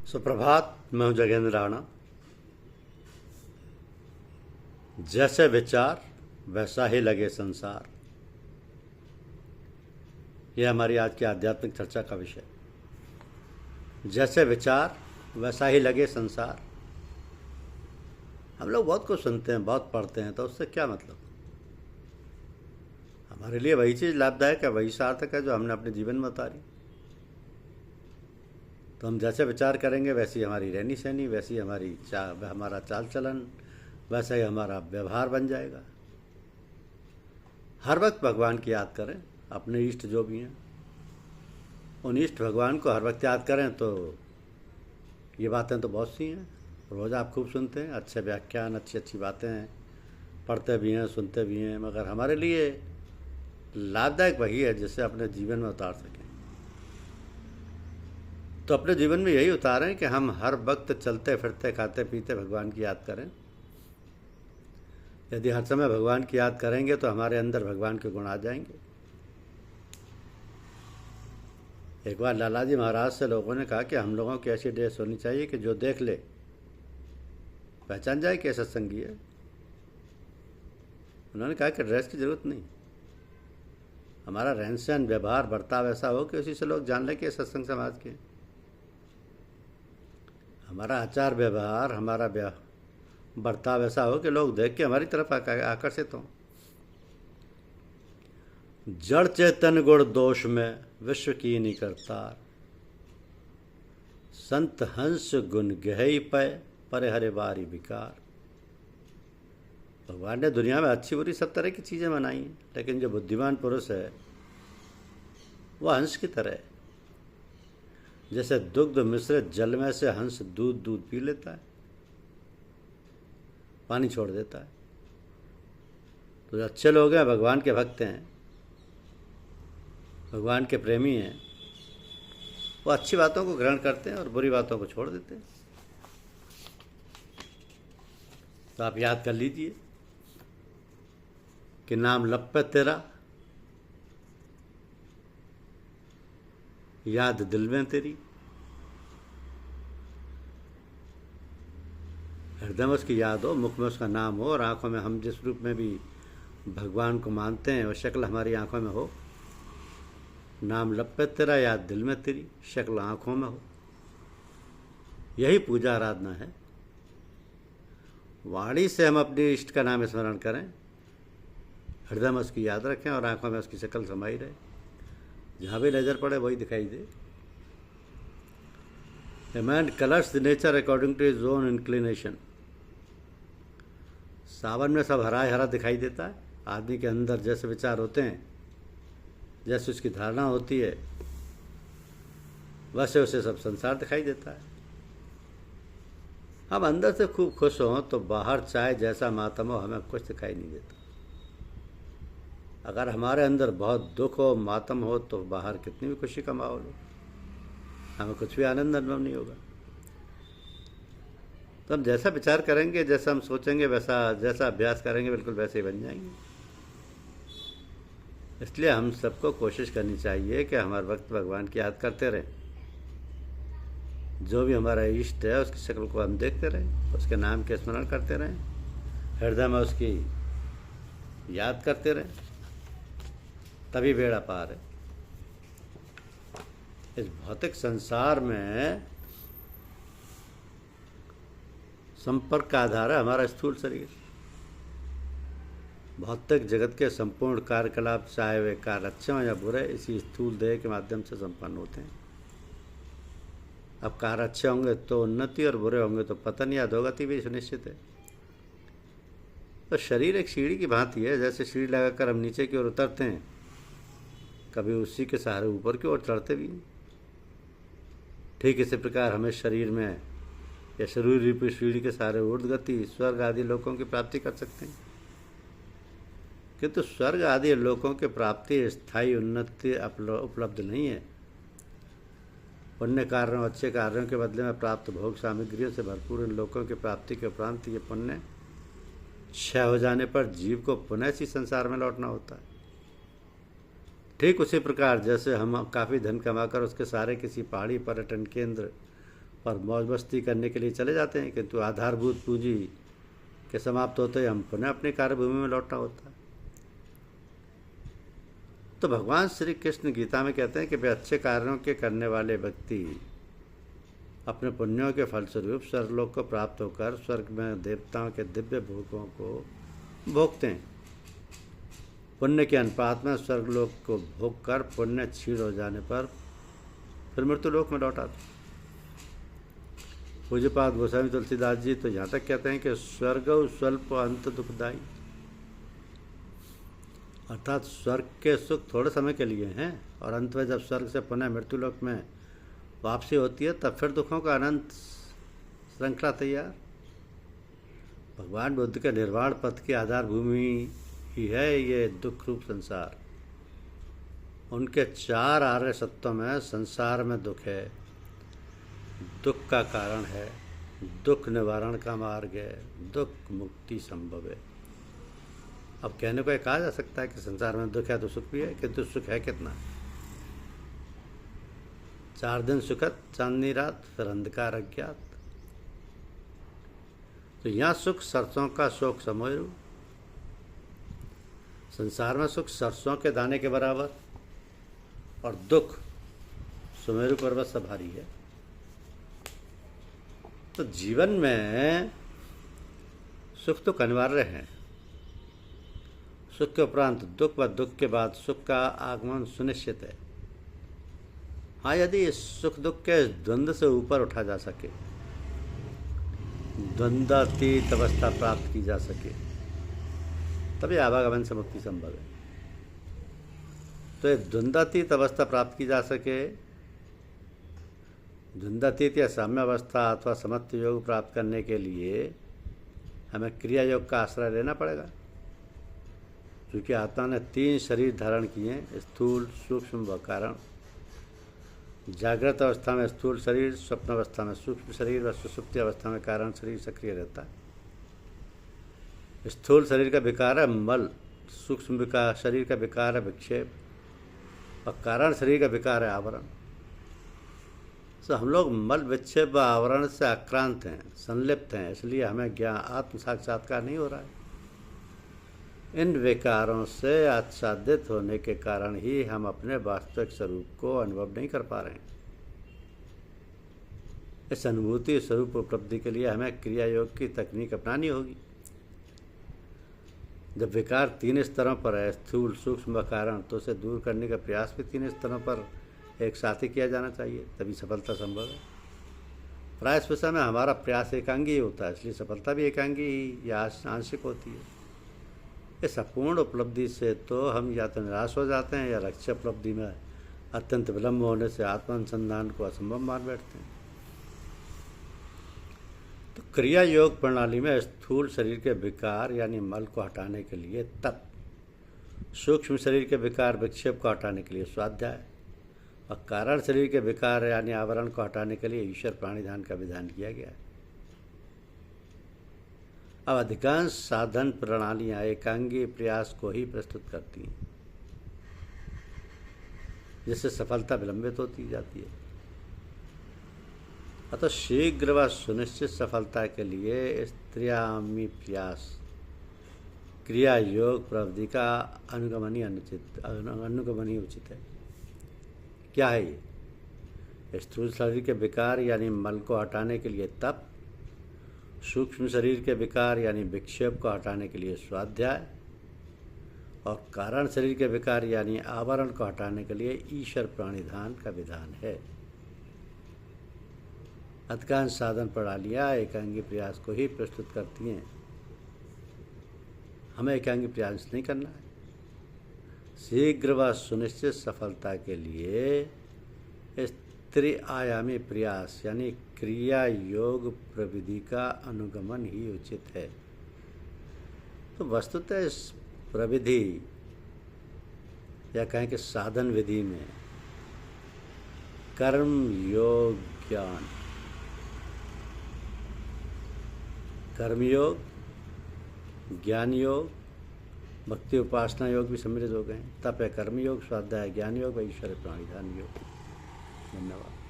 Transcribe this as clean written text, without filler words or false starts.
सुप्रभात। मैं हूं जगेंद्र राणा। जैसे विचार वैसा ही लगे संसार, यह हमारी आज की आध्यात्मिक चर्चा का विषय। जैसे विचार वैसा ही लगे संसार। हम लोग बहुत कुछ सुनते हैं, बहुत पढ़ते हैं, तो उससे क्या मतलब? हमारे लिए वही चीज़ लाभदायक है, वही सार्थक है जो हमने अपने जीवन में उतारी। तो हम जैसे विचार करेंगे वैसी हमारी रहनी सहनी, वैसी हमारा चाल चलन, वैसा ही हमारा व्यवहार बन जाएगा। हर वक्त भगवान की याद करें, अपने इष्ट जो भी हैं उन इष्ट भगवान को हर वक्त याद करें। तो ये बातें तो बहुत सी हैं, रोज़ आप खूब सुनते हैं, अच्छे व्याख्यान, अच्छी अच्छी बातें हैं, पढ़ते भी हैं, सुनते भी हैं, मगर हमारे लिए लाभदायक वही है जिसे अपने जीवन में उतार सकें। तो अपने जीवन में यही उतारें कि हम हर वक्त चलते फिरते खाते पीते भगवान की याद करें। यदि हर समय भगवान की याद करेंगे तो हमारे अंदर भगवान के गुण आ जाएंगे। एक बार लालाजी महाराज से लोगों ने कहा कि हम लोगों की ऐसी ड्रेस होनी चाहिए कि जो देख ले पहचान जाए कि सत्संगी है। उन्होंने कहा कि ड्रेस की ज़रूरत नहीं, हमारा रहन सहन व्यवहार बर्ताव ऐसा हो कि उसी से लोग जान लें कि सत्संग समाज के। हमारा आचार व्यवहार, हमारा बर्ताव ऐसा हो कि लोग देख के हमारी तरफ आकर्षित हों। जड़ चेतन गुण दोष में विश्व की नहीं करतार, संत हंस गुण गहई पय पर हरे बारी विकार। भगवान ने दुनिया में अच्छी बुरी सब तरह की चीज़ें बनाई हैं, लेकिन जो बुद्धिमान पुरुष है वह हंस की तरह है। जैसे दुग्ध मिश्रित जल में से हंस दूध पी लेता है, पानी छोड़ देता है। तो जो अच्छे लोग हैं, भगवान के भक्त हैं, भगवान के प्रेमी हैं, वो अच्छी बातों को ग्रहण करते हैं और बुरी बातों को छोड़ देते हैं। तो आप याद कर लीजिए कि नाम लप तेरा, याद दिल में तेरी, हृदय में उसकी याद हो, मुख में उसका नाम हो और आंखों में हम जिस रूप में भी भगवान को मानते हैं वो शक्ल हमारी आंखों में हो। नाम लप तेरा, याद दिल में तेरी, शक्ल आंखों में हो। यही पूजा आराधना है। वाणी से हम अपने इष्ट का नाम स्मरण करें, हृदय में उसकी याद रखें और आंखों में उसकी शक्ल समाई रहे। जहाँ भी नज़र पड़े वही दिखाई दे। A man colors the nature according to his own inclination. सावन में सब हरा हरा दिखाई देता है। आदमी के अंदर जैसे विचार होते हैं, जैसे उसकी धारणा होती है, वैसे उसे सब संसार दिखाई देता है। हम अंदर से खूब खुश हों तो बाहर चाहे जैसा मातम हो हमें कुछ दिखाई नहीं देता। अगर हमारे अंदर बहुत दुख हो, मातम हो, तो बाहर कितनी भी खुशी का माहौल हो, हमें कुछ भी आनंद अनुभव नहीं होगा। तो हम जैसा विचार करेंगे, जैसा हम सोचेंगे, जैसा अभ्यास करेंगे, बिल्कुल वैसे ही बन जाएंगे। इसलिए हम सबको कोशिश करनी चाहिए कि हमारे वक्त भगवान की याद करते रहें। जो भी हमारा इष्ट है उसकी शक्ल को हम देखते रहें, उसके नाम के स्मरण करते रहें, हृदय में उसकी याद करते रहें, तभी बेड़ा पार है। इस भौतिक संसार में संपर्क का आधार है हमारा स्थूल शरीर। भौतिक जगत के संपूर्ण कार्यकलाप, चाहे वे कार्य अच्छे हों या बुरे, इसी स्थूल देह के माध्यम से संपन्न होते हैं। अब कार्य अच्छे होंगे तो उन्नति और बुरे होंगे तो पतन या अधोगति भी सुनिश्चित है। तो शरीर एक सीढ़ी की भांति है। जैसे सीढ़ी लगाकर हम नीचे की ओर उतरते हैं, कभी उसी के सहारे ऊपर की ओर चढ़ते भी हैं। ठीक इसी प्रकार हमें शरीर में या शरीर रूपी सीढ़ी के सहारे ऊर्ध्व गति, स्वर्ग आदि लोकों की प्राप्ति कर सकते हैं। किंतु स्वर्ग आदि लोकों की प्राप्ति स्थायी उन्नति उपलब्ध नहीं है। पुण्य कार्यों, अच्छे कार्यों के बदले में प्राप्त भोग सामग्रियों से भरपूर इन लोकों की प्राप्ति के उपरांत ये पुण्य क्षय हो जाने पर जीव को पुनः इसी संसार में लौटना होता है। ठीक उसी प्रकार जैसे हम काफ़ी धन कमाकर उसके सारे किसी पहाड़ी पर्यटन केंद्र और मौज मस्ती करने के लिए चले जाते हैं, किंतु आधारभूत पूंजी के समाप्त होते ही हम पुनः अपनी कार्यभूमि में लौटना होता है। तो भगवान श्री कृष्ण गीता में कहते हैं कि वे अच्छे कार्यों के करने वाले व्यक्ति अपने पुण्यों के फलस्वरूप स्वर्गलोक को प्राप्त होकर स्वर्ग में देवताओं के दिव्य भोगों को भोगते हैं। पुण्य के अनुपात में स्वर्गलोक को भोग कर पुण्य क्षीण हो जाने पर फिर मृत्युलोक में लौट आते। पूज्यपाद गोस्वामी तुलसीदास जी तो यहाँ तक कहते हैं कि स्वर्ग स्वल्प अंत दुखदायी, अर्थात स्वर्ग के सुख थोड़े समय के लिए हैं और अंत में जब स्वर्ग से पुनः मृत्युलोक में वापसी होती है तब फिर दुखों का अनंत श्रृंखला तैयार। भगवान बुद्ध के निर्वाण पथ की आधारभूमि ही है ये दुख रूप संसार। उनके 4 आर्य सत्यों में संसार में दुख है, दुख का कारण है, दुख निवारण का मार्ग है, दुख मुक्ति संभव है। अब कहने को कहा जा सकता है कि संसार में दुख है तो सुख भी है, किंतु सुख है कितना? 4 दिन सुखद चांदनी रात, फिर अंधकार अज्ञात। तो यहाँ सुख सरसों का शोक समोरु। संसार में सुख सरसों के दाने के बराबर और दुख सुमेरु पर्वत से भारी है। तो जीवन में सुख तो अनिवार्य है, सुख के उपरांत दुख व दुख के बाद सुख का आगमन सुनिश्चित है। हाँ, यदि इस सुख दुख के द्वंद्व से ऊपर उठा जा सके, द्वंद्वातीत अवस्था प्राप्त की जा सके, तभी आवागमन से मुक्ति संभव है। तो ये द्वंद्वातीत अवस्था प्राप्त की जा सके, द्वंद्वातीत या साम्य अवस्था अथवा समत्व योग प्राप्त करने के लिए हमें क्रिया योग का आश्रय लेना पड़ेगा। क्योंकि आत्मा ने 3 शरीर धारण किए, स्थूल, सूक्ष्म व कारण। जागृत अवस्था में स्थूल शरीर, स्वप्न अवस्था में सूक्ष्म शरीर व सुषुप्ति अवस्था में कारण शरीर सक्रिय रहता है। स्थूल शरीर का विकार है मल, सूक्ष्म विकार शरीर का विकार है विक्षेप और कारण शरीर का विकार है आवरण। तो हम लोग मल विक्षेप व आवरण से आक्रांत हैं, संलिप्त हैं, इसलिए हमें ज्ञान आत्म साक्षात्कार नहीं हो रहा है। इन विकारों से आच्छादित होने के कारण ही हम अपने वास्तविक स्वरूप को अनुभव नहीं कर पा रहे हैं। इस अनुभूति स्वरूप उपलब्धि के लिए हमें क्रिया योग की तकनीक अपनानी होगी। जब विकार 3 स्तरों पर है, स्थूल, सूक्ष्म व कारण, तो उसे दूर करने का प्रयास भी 3 स्तरों पर एक साथ ही किया जाना चाहिए, तभी सफलता संभव है। प्राय इस विषय में हमारा प्रयास एकांगी ही होता है, इसलिए सफलता भी एकांगी ही या आंशिक होती है। इस अपूर्ण उपलब्धि से तो हम या तो निराश हो जाते हैं या लक्ष्य उपलब्धि में अत्यंत विलम्ब होने से आत्मानुसंधान को असंभव मान बैठते हैं। तो क्रिया योग प्रणाली में स्थूल शरीर के विकार यानी मल को हटाने के लिए तप, सूक्ष्म शरीर के विकार विक्षेप को हटाने के लिए स्वाध्याय और कारण शरीर के विकार यानी आवरण को हटाने के लिए ईश्वर प्राणिधान का विधान किया गया है। अब अधिकांश साधन प्रणालियां एकांगी प्रयास को ही प्रस्तुत करती हैं, जिससे सफलता विलंबित होती जाती है। अतः शीघ्र व सुनिश्चित सफलता के लिए स्त्रियामी प्रयास क्रिया योग प्रविधि का अनुगमन ही उचित है। क्या है ये? स्थूल शरीर के विकार यानी मल को हटाने के लिए तप, सूक्ष्म शरीर के विकार यानी विक्षेप को हटाने के लिए स्वाध्याय और कारण शरीर के विकार यानी आवरण को हटाने के लिए ईश्वर प्राणिधान का विधान है। अधिकांश साधन प्रणालियाँ एकांगी प्रयास को ही प्रस्तुत करती हैं। हमें एकांगी प्रयास नहीं करना है। शीघ्र व सुनिश्चित सफलता के लिए त्रिआयामी प्रयास यानी क्रिया योग प्रविधि का अनुगमन ही उचित है। तो वस्तुतः इस प्रविधि या कहें कि साधन विधि में कर्म योग ज्ञान, कर्मयोग, ज्ञान योग, भक्ति उपासना योग भी सम्मिलित हो गए हैं। तप है कर्मयोग, स्वाध्याय ज्ञान योग व ईश्वर प्राणिधान योग। धन्यवाद।